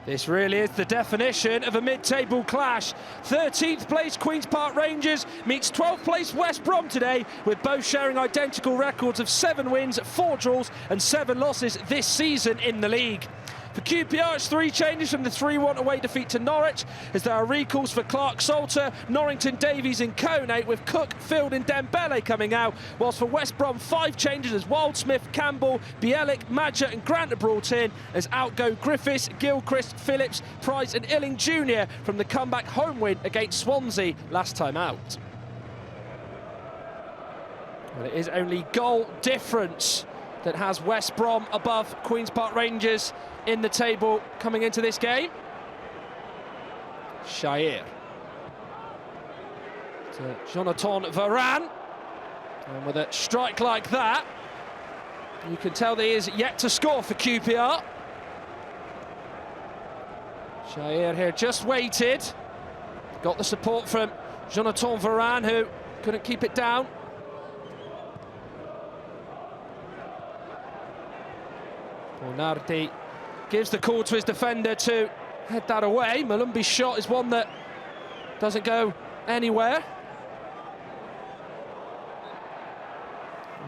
This really is the definition of a mid-table clash. 13th place Queen's Park Rangers meets 12th place West Brom today, with both sharing identical records of 7 wins, 4 draws and 7 losses this season in the league. For QPR, it's 3 changes from the 3-1 away defeat to Norwich, as there are recalls for Clark Salter, Norrington, Davies and Kone, with Cook, Field and Dembele coming out, whilst for West Brom 5 changes as Wildsmith, Campbell, Bielik, Madger and Grant are brought in, as out go Griffiths, Gilchrist, Phillips, Price and Illing Jr. from the comeback home win against Swansea last time out. Well, it is only goal difference that has West Brom above Queen's Park Rangers in the table coming into this game. Shair to Jonathan Varane, and with a strike like that, you can tell that he is yet to score for QPR. Shair here just waited, got the support from Jonathan Varane, who couldn't keep it down. Nardi gives the call to his defender to head that away. Malumbi's shot is one that doesn't go anywhere.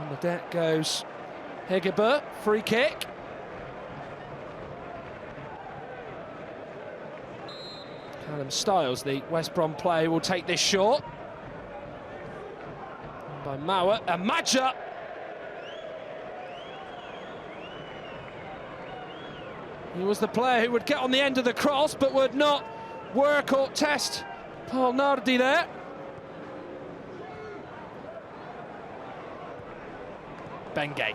On the deck goes Hegerberg, free kick. Callum Styles, the West Brom player, will take this shot. By Mauer, and Madger. He was the player who would get on the end of the cross, but would not work or test Paul Nardi there. Bengay.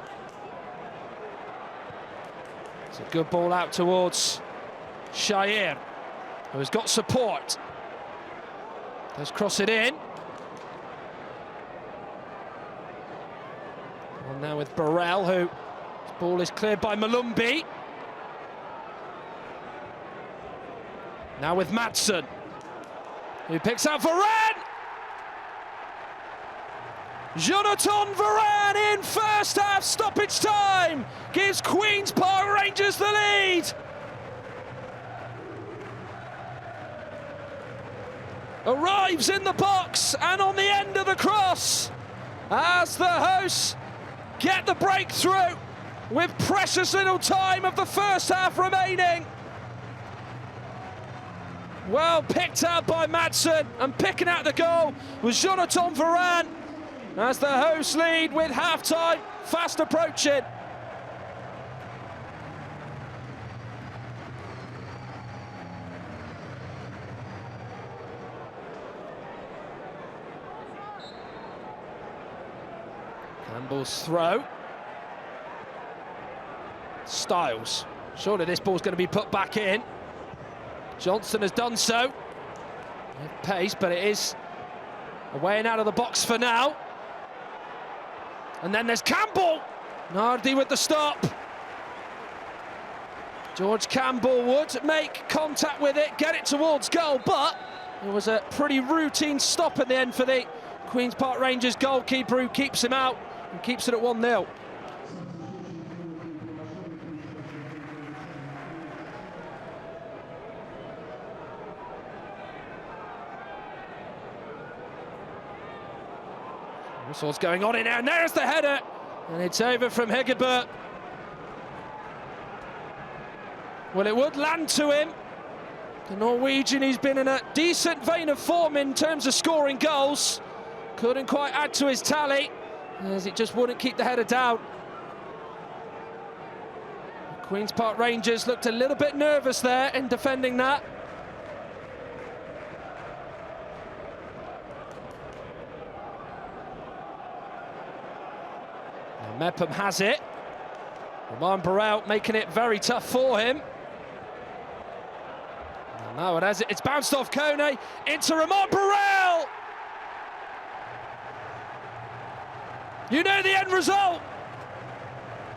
It's a good ball out towards Shair, who has got support. Does cross it in. And now with Burrell, who his ball is cleared by Malumbi. Now with Madsen, who picks out Varane! Jonathan Varane in first half stoppage time gives Queen's Park Rangers the lead. Arrives in the box and on the end of the cross as the hosts get the breakthrough with precious little time of the first half remaining. Well picked out by Madsen, and picking out the goal was Jonathan Varane as the hosts lead with half-time fast approaching. Campbell's throw. Styles. Surely this ball's going to be put back in. Johnson has done so with pace, but it is away and out of the box for now. And then there's Campbell. Nardi with the stop. George Campbell would make contact with it, get it towards goal, but it was a pretty routine stop in the end for the Queen's Park Rangers goalkeeper, who keeps him out and keeps it at 1-0. That's what's going on in there, and there's the header, and it's over from Hegerberg. Well, it would land to him. The Norwegian, he's been in a decent vein of form in terms of scoring goals. Couldn't quite add to his tally, as it just wouldn't keep the header down. The Queen's Park Rangers looked a little bit nervous there in defending that. Mepham has it. Romain Burrell making it very tough for him. And now it has it. It's bounced off Kone into Romain Burrell. You know the end result.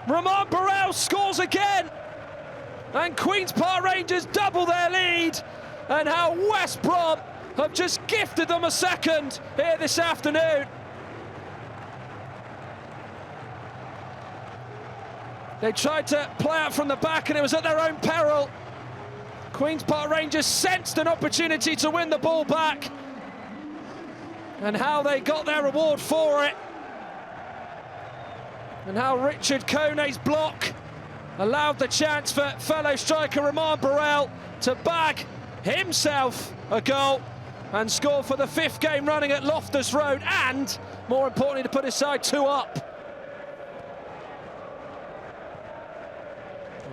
Romain Burrell scores again, and Queen's Park Rangers double their lead. And how West Brom have just gifted them a second here this afternoon. They tried to play out from the back, and it was at their own peril. Queen's Park Rangers sensed an opportunity to win the ball back, and how they got their reward for it, and how Richard Kone's block allowed the chance for fellow striker Romain Barrel to bag himself a goal and score for the 5th game running at Loftus Road, and more importantly to put his side 2 up.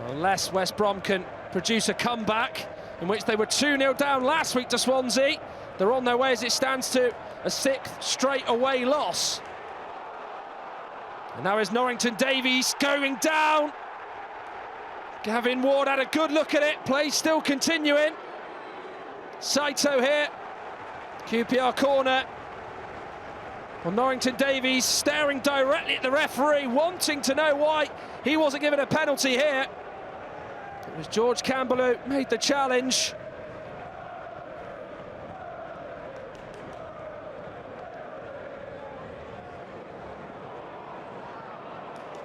Unless West Brom can produce a comeback, in which they were 2-0 down last week to Swansea, they're on their way as it stands to a 6th straight away loss. And now is Norrington Davies going down. Gavin Ward had a good look at it, play still continuing. Saito here, QPR corner. Well, Norrington Davies staring directly at the referee, wanting to know why he wasn't given a penalty here. It was George Campbell who made the challenge.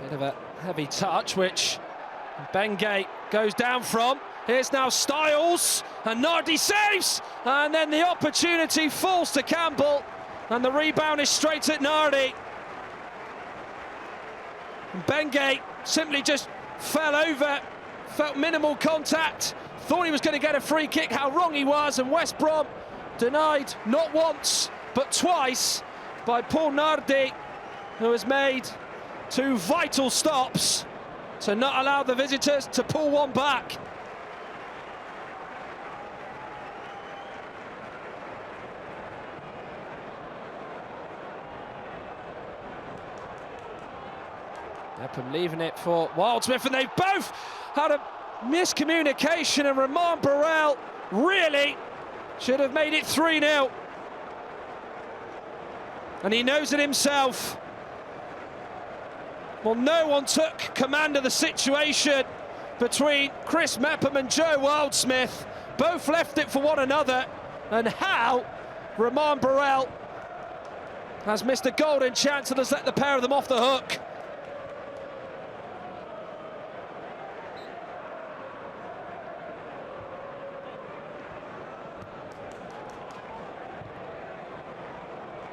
Bit of a heavy touch, which Bengay goes down from. Here's now Styles, and Nardi saves, and then the opportunity falls to Campbell, and the rebound is straight at Nardi. And Bengay simply just fell over, felt minimal contact, thought he was going to get a free kick, how wrong he was, and West Brom denied not once, but twice by Paul Nardi, who has made 2 vital stops to not allow the visitors to pull one back. Epham leaving it for Wildsmith, and they've both had a miscommunication, and Romain Barrel really should have made it 3-0. And he knows it himself. Well, no one took command of the situation between Chris Mepham and Joe Wildsmith. Both left it for one another, and how Romain Barrel has missed a golden chance and has let the pair of them off the hook.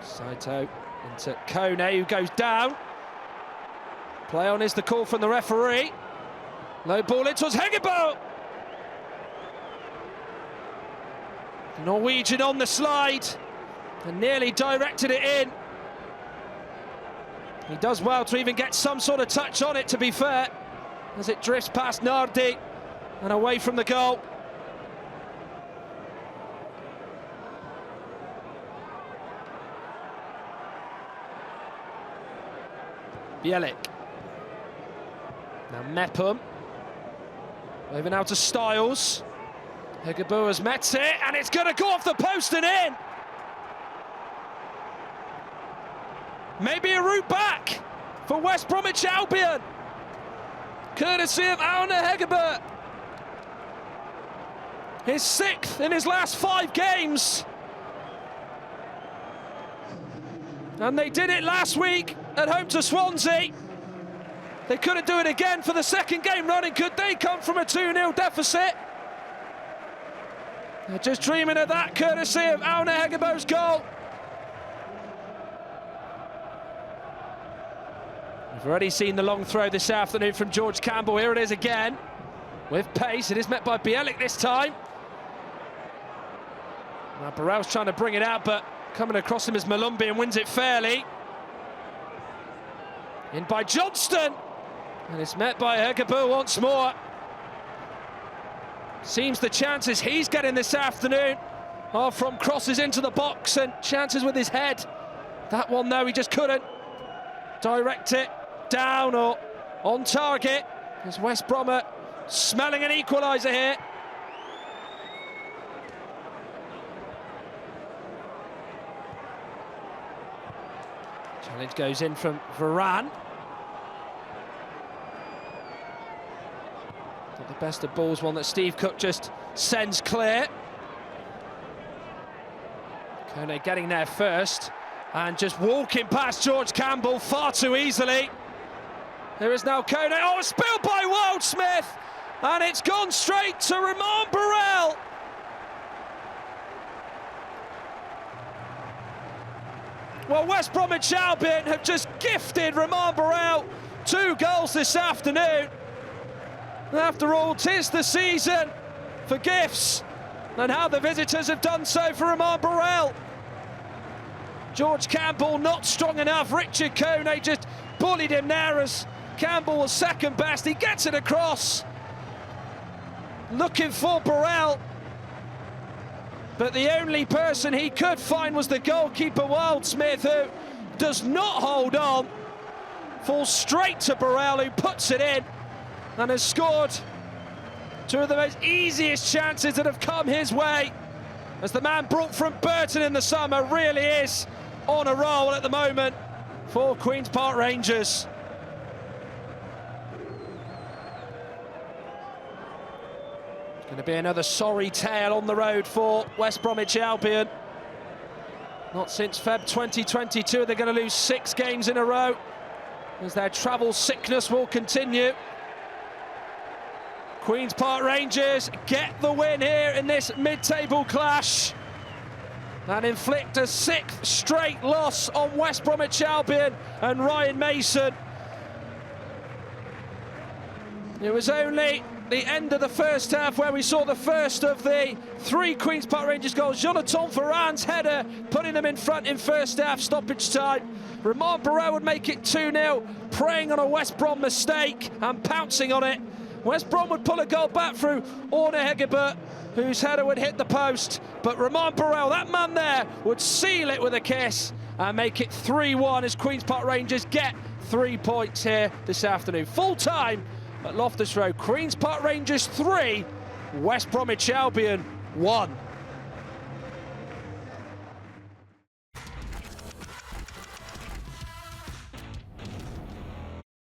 Saito into Kone, who goes down. Play on is the call from the referee. Low ball in towards Hegebo. Norwegian on the slide and nearly directed it in. He does well to even get some sort of touch on it, to be fair, as it drifts past Nardi and away from the goal. Bielik. Now Mepham. Over now to Styles. Hegebo has met it, and it's going to go off the post and in. Maybe a route back for West Bromwich Albion, courtesy of Auna Hegebo. His 6th in his last 5 games. And they did it last week at home to Swansea. They couldn't do it again for the 2nd game running, could they? Come from a 2-0 deficit. They're just dreaming of that, courtesy of Auna Hegebo's goal. We've already seen the long throw this afternoon from George Campbell. Here it is again, with pace. It is met by Bielik this time. Now Barrel's trying to bring it out, but coming across him is Malumbi, and wins it fairly. In by Johnston, and it's met by Hegebo once more. Seems the chances he's getting this afternoon are from crosses into the box and chances with his head. That one, though, he just couldn't direct it down or on target. As West Brom are smelling an equaliser here. Challenge goes in from Varane. Not the best of balls, one that Steve Cook just sends clear. Kone getting there first and just walking past George Campbell far too easily. There is now Kone. Oh, spilled by Wildsmith. And it's gone straight to Romain Barrel. Well, West Bromwich Albion have just gifted Romain Barrel 2 goals this afternoon. And after all, 'tis the season for gifts, and how the visitors have done so for Romain Barrel. George Campbell not strong enough. Richard Kone just bullied him there as Campbell was second best. He gets it across, looking for Barrel, but the only person he could find was the goalkeeper Wildsmith, who does not hold on, falls straight to Barrel, who puts it in and has scored 2 of the most easiest chances that have come his way, as the man brought from Burton in the summer really is on a roll at the moment for Queen's Park Rangers. Going to be another sorry tale on the road for West Bromwich Albion. Not since Feb 2022 they're going to lose 6 games in a row, as their travel sickness will continue. Queen's Park Rangers get the win here in this mid-table clash and inflict a 6th straight loss on West Bromwich Albion and Ryan Mason. It was only the end of the first half where we saw the first of the 3 Queen's Park Rangers goals. Jonathan Ferran's header putting them in front in first half stoppage time. Romain Barrel would make it 2-0, preying on a West Brom mistake and pouncing on it. West Brom would pull a goal back through Orne Hegebert, whose header would hit the post, but Romain Barrel, that man there, would seal it with a kiss and make it 3-1 as Queen's Park Rangers get 3 points here this afternoon. Full time at Loftus Road. Queen's Park Rangers 3, West Bromwich Albion 1.